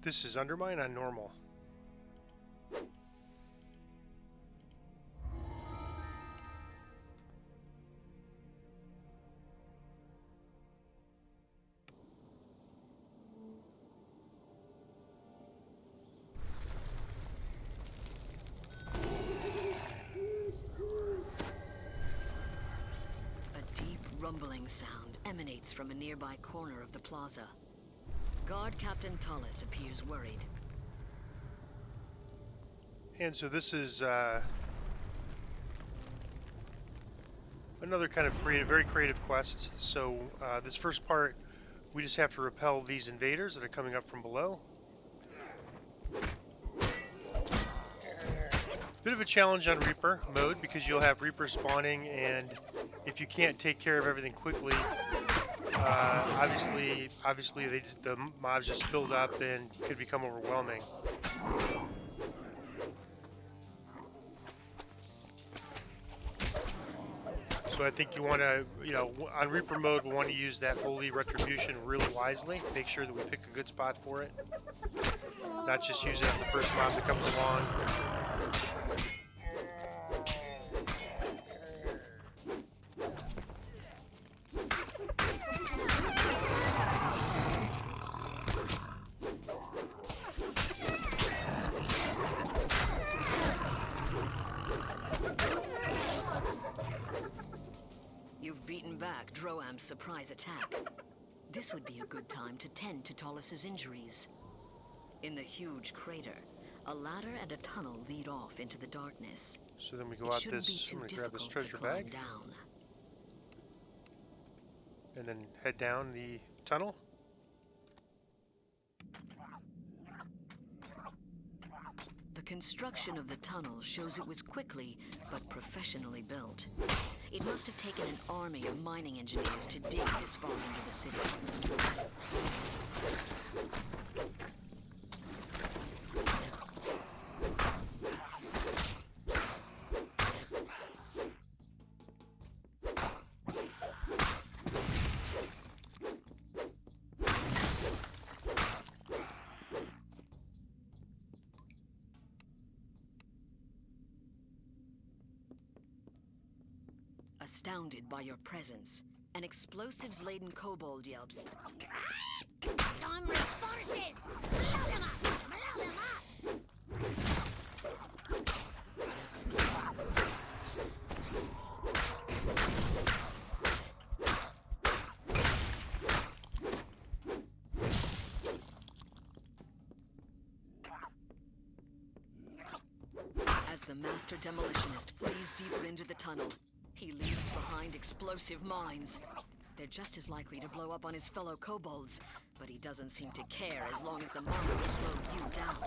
This is Undermine on Normal. A deep rumbling sound emanates from a nearby corner of the plaza. Guard Captain Tullis appears worried. And so this is another kind of very creative quest. So this first part, we just have to repel these invaders that are coming up from below. Bit of a challenge on Reaper mode because you'll have Reaper spawning, and if you can't take care of everything quickly, obviously the mobs just build up and could become overwhelming. So I think you want to, on Reaper mode, we want to use that Holy Retribution really wisely. Make sure that we pick a good spot for it. Not just use it on the first mob that comes along. You've beaten back Droam's surprise attack. This would be a good time to tend to Tullis's injuries. In the huge crater, a ladder and a tunnel lead off into the darkness. So then we go out this, I'm going to grab this treasure bag. Down. And then head down the tunnel. The construction of the tunnel shows it was quickly but professionally built. It must have taken an army of mining engineers to dig this far into the city. Astounded by your presence, an explosives-laden kobold yelps. Stormwraith forces! Blow them up! Blow them up! As the master demolitionist flees deeper into the tunnel, he leaves behind explosive mines. They're just as likely to blow up on his fellow kobolds, but he doesn't seem to care as long as the mines slow you down.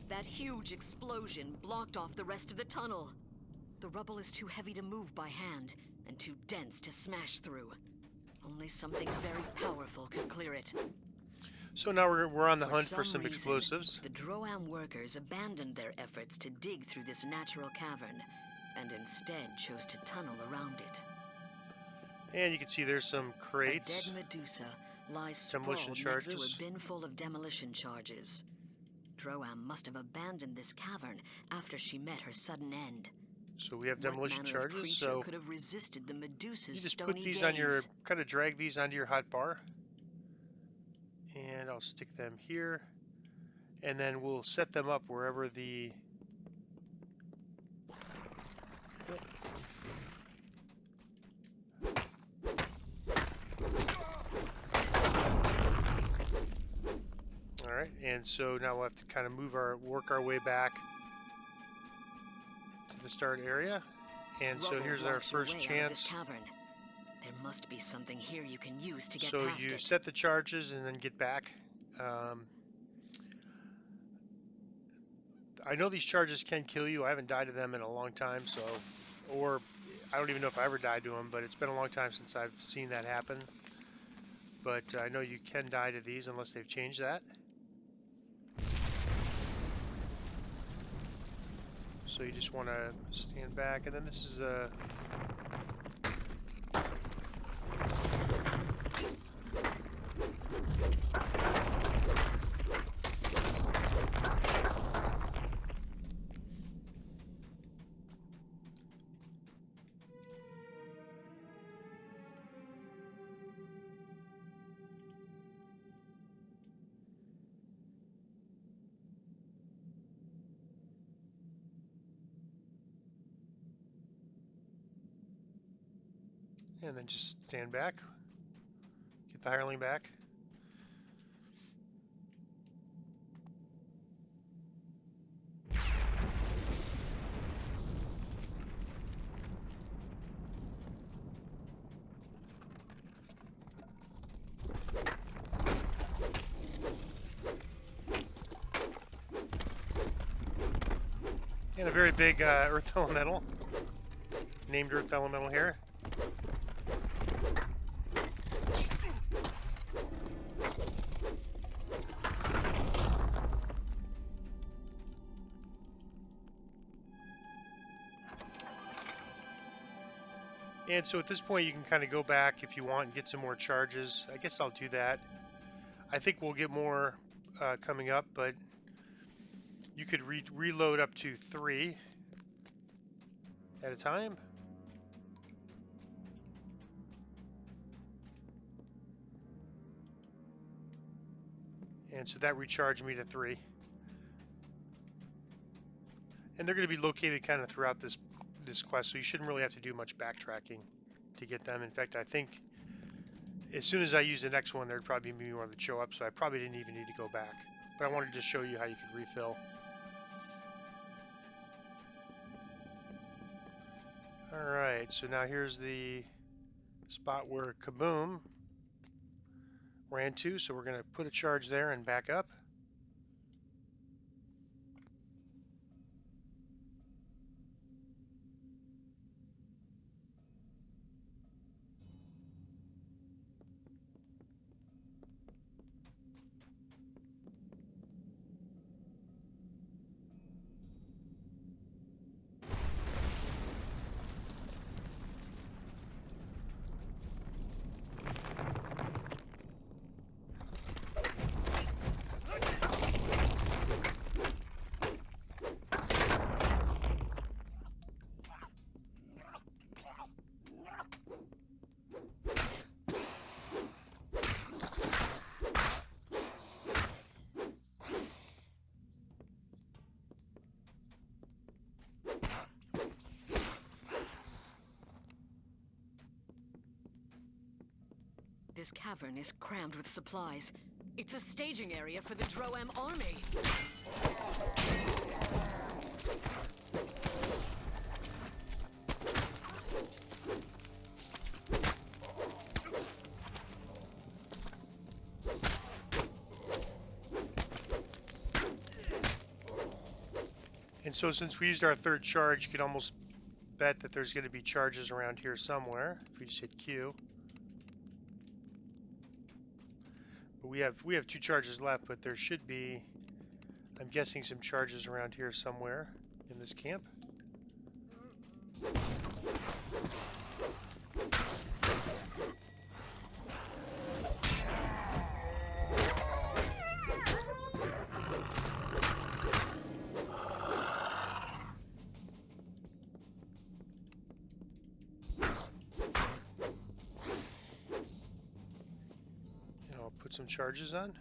That huge explosion blocked off the rest of the tunnel. The rubble is too heavy to move by hand, and too dense to smash through. Only something very powerful could clear it. So now we're on the hunt for some some reason, explosives. The Droam workers abandoned their efforts to dig through this natural cavern, and instead chose to tunnel around it. And you can see there's some A crates. dead Medusa lies Demolition sprawled next to charges. a bin full of demolition charges. Droam must have abandoned this cavern after she met her sudden end. So we have What demolition manner of charges. creature So could have resisted the Medusa's you just stony put these gaze? on your, kind of drag these onto your hotbar. And I'll stick them here. And then we'll set them up wherever the... Alright, and so now we'll have to kind of work our way back to the start area. And so Rubble here's our blocks your first way out of chance. this cavern. There must be something here you can use to get So past you it. set the charges and then get back. I know these charges can kill you. I haven't died to them in a long time, so, or I don't even know if I ever died to them, but it's been a long time since I've seen that happen. But I know you can die to these unless they've changed that. So you just want to stand back, and then this is a... and then just stand back. Get the hireling back. And a very big earth elemental. Named earth elemental here. And so at this point you can kind of go back if you want and get some more charges. I guess I'll do that. I think we'll get more coming up, but you could reload up to 3 at a time. And so that recharged me to 3. And they're going to be located kind of throughout this quest, so you shouldn't really have to do much backtracking to get them. In fact, I think as soon as I use the next one, there'd probably be more that show up, so I probably didn't even need to go back. But I wanted to show you how you could refill. Alright, so now here's the spot where Kaboom ran to, so we're going to put a charge there and back up. This cavern is crammed with supplies. It's a staging area for the Droam army. And so since we used our third charge, you could almost bet that there's going to be charges around here somewhere. If we just hit Q. But we have 2 charges left, but there should be, I'm guessing, some charges around here somewhere in this camp. And I'll put some charges on.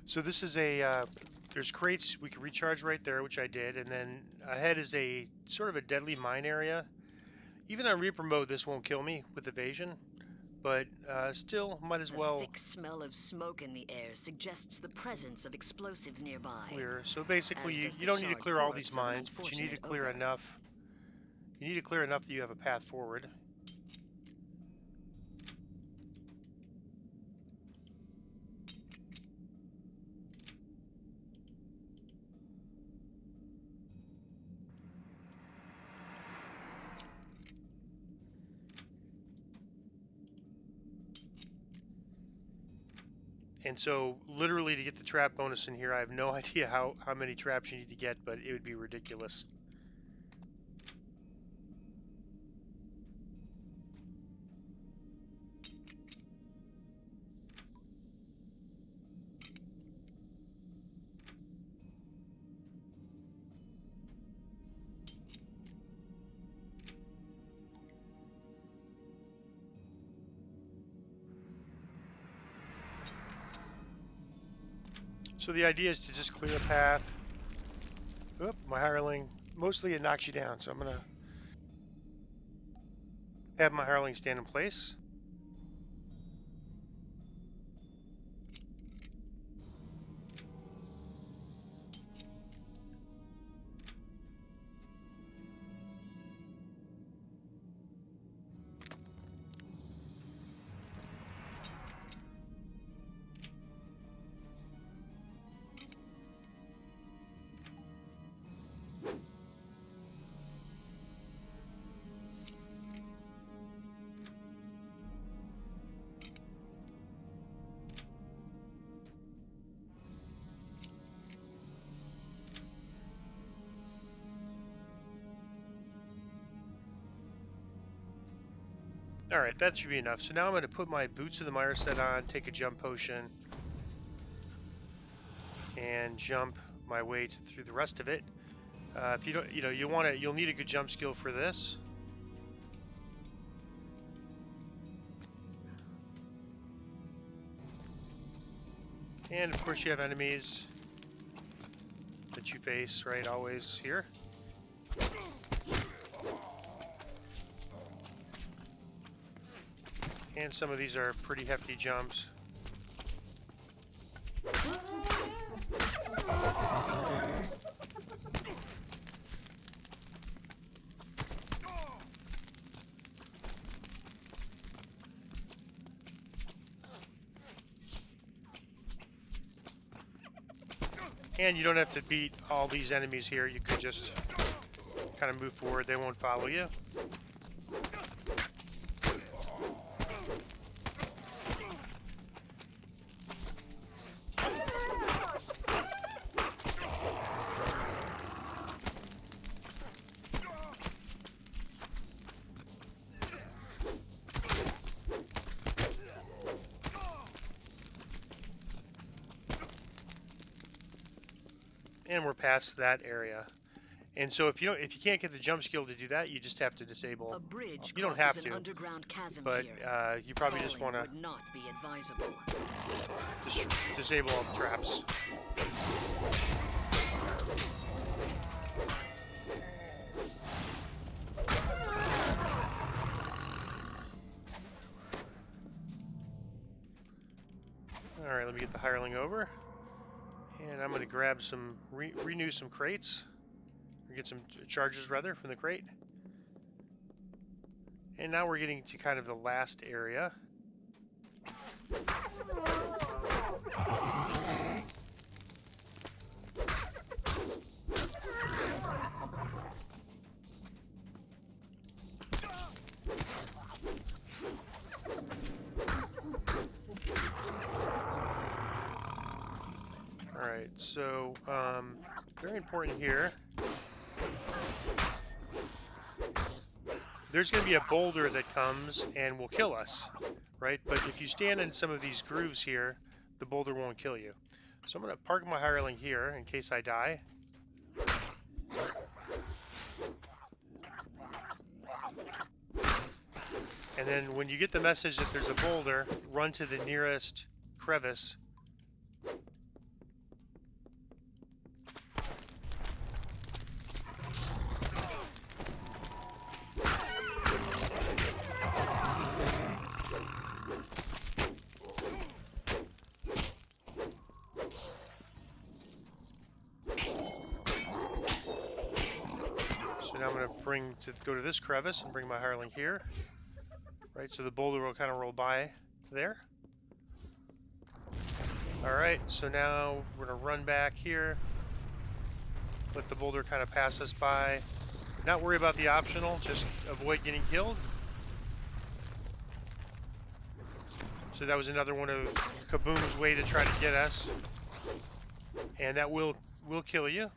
So this is a, there's crates we can recharge right there, which I did, and then ahead is a sort of a deadly mine area. Even on Reaper mode, this won't kill me with evasion, but still might as well The thick smell of smoke in the air suggests the presence of explosives nearby. clear. So basically, As does you the don't need to charred clear all these corpse of an mines, but you need to unfortunate clear ogre. enough. You need to clear enough that you have a path forward. And so, literally, to get the trap bonus in here, I have no idea how many traps you need to get, but it would be ridiculous. So the idea is to just clear a path. Oop, my hireling, mostly it knocks you down, so I'm going to have my hireling stand in place. Alright, that should be enough. So now I'm going to put my Boots of the Mire set on, take a jump potion, and jump my way through the rest of it. If you don't, you'll need a good jump skill for this. And of course you have enemies that you face, right, always here. And some of these are pretty hefty jumps. And you don't have to beat all these enemies here. You could just kind of move forward. They won't follow you. And we're past that area. And so if you can't get the jump skill to do that, you just have to disable. A bridge You don't crosses have an to, underground chasm but here. you probably just want Falling to would not be advisable. disable all the traps. All right, let me get the hireling over, and I'm going to grab some renew some crates, or get some charges rather from the crate. And now we're getting to kind of the last area. All right, so very important here. There's going to be a boulder that comes and will kill us, right? But if you stand in some of these grooves here, the boulder won't kill you. So I'm going to park my hireling here in case I die. And then when you get the message that there's a boulder, run to the nearest crevice. So now I'm going to go to this crevice and bring my hireling here. Right, so the boulder will kind of roll by there. Alright, so now we're going to run back here. Let the boulder kind of pass us by. Not worry about the optional, just avoid getting killed. So that was another one of Kaboom's way to try to get us. And that will kill you.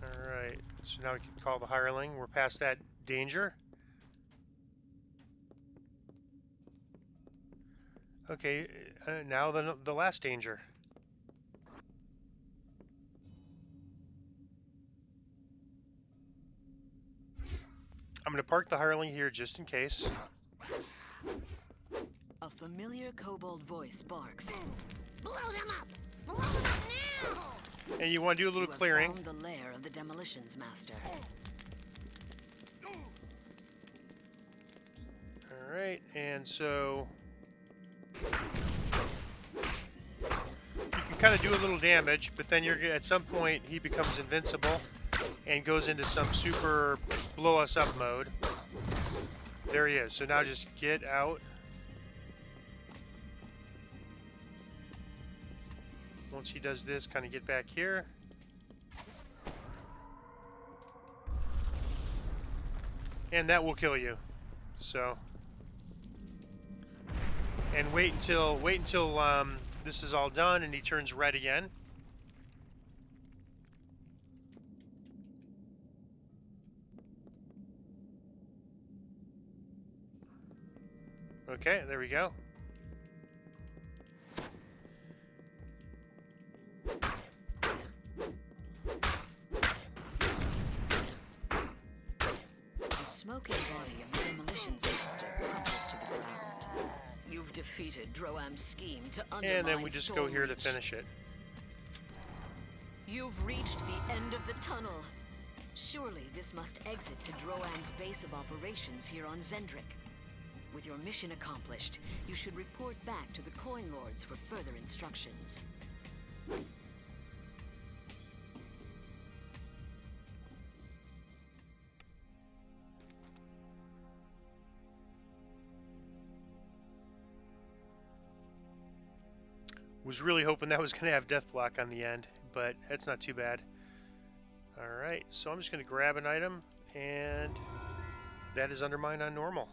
Alright, so now we can call the hireling. We're past that danger. Okay, now the last danger. I'm going to park the hireling here just in case. A familiar kobold voice barks. Blow them up! Blow them up now! And you want to do a little You have clearing. found the lair of the demolitions master. Alright, and so you can kind of do a little damage, but then at some point he becomes invincible and goes into some super blow us up mode. There he is. So now just get out. Once he does this, kind of get back here. And that will kill you. So, and wait until this is all done and he turns red again. Okay, there we go. The smoking body of the demolitions master crumples to the ground. You've defeated Droam's scheme to undermine And then we just go here to Stormreach. finish it. You've reached the end of the tunnel. Surely this must exit to Droam's base of operations here on Zendrik. With your mission accomplished, you should report back to the Coin Lords for further instructions. Was really hoping that was going to have death block on the end, but that's not too bad. Alright, so I'm just going to grab an item, and that is Undermine on Normal.